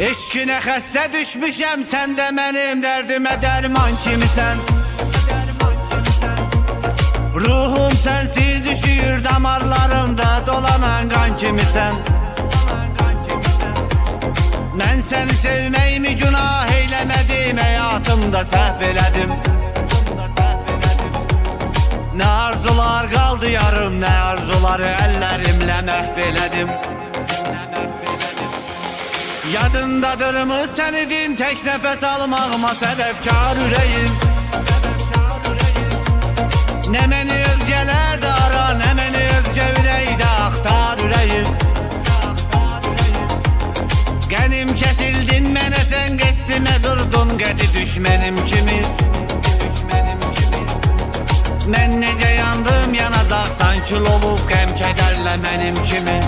Eşkine xəstə düşmüşəm, sən də mənim dərdimə dərman kimisən. Ruhum sensiz üşüyür, damarlarımda dolanan kan kimisən. Mən səni sevməyimi günah eyləmədim, həyatımda səhv elədim. Nə arzular qaldı yarım, nə arzuları əllərimlə məhv elədim. Yadındadırmı sən idin tək nəfəs almağıma səbəbkar ürəyim. Nə məni özgələr də ara, nə məni özgə ürəkdə axtar ürəyim. Qənim kəsildin mənə, sən qəsdimə durdun, qədi düşmənim kimi. Mən necə yandım yanacaq, sanki olub qəm kədərlə mənim kimi.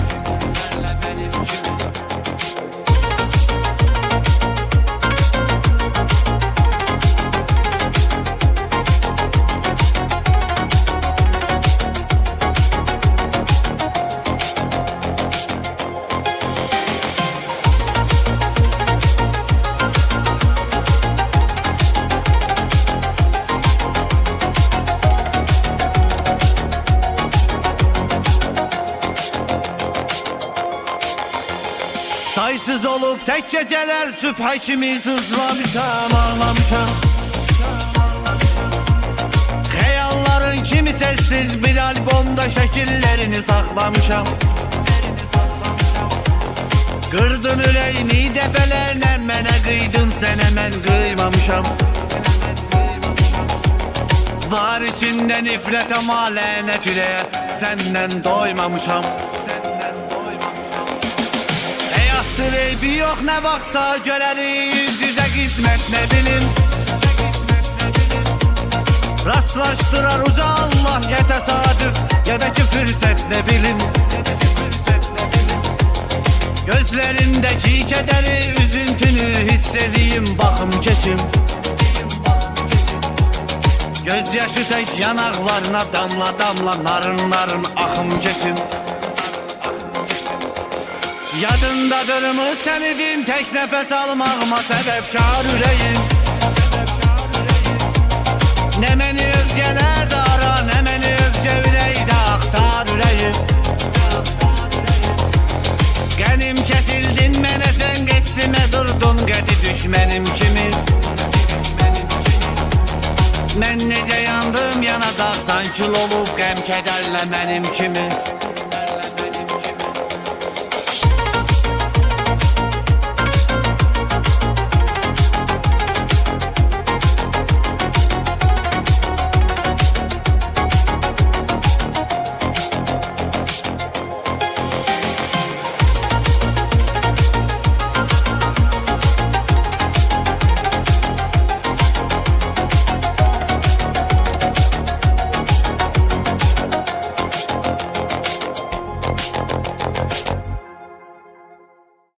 Saysız olup tek geceler sübha kimi sızlamışam, ağlamışam. Hayalların kimi sessiz bir albomda şekillerini saklamışam. Kırdın yüreğimi defelerle, mənə kıydın sen, hemen kıymamışam. Var içinde nifret ama lanet yüreğe, senden doymamışam. Sıraybi yok ne baksa göleri, yüz yüze gitmek ne bilim. Rastlaştırar uca Allah, ya tesadüf ya da ki fırsat ne bilim. Gözlerindeki kederi, üzüntünü hissedeyim, bakım keçim. Gözyaşı tek yanaklarına damla damla, narın narın akım keçim. Yadındadırmı sən idin tək nəfəs almağıma səbəbkar ürəyim. Nə məni özgələr də ara, nə məni özgə ürəkdə axtar ürəyim. Qənim kəsildin mənə, sən qəsdimə durdun, qədi düşmənim kimi. Mən necə yandım yanacaq, sanki olub qəm kədərlə mənim kimi.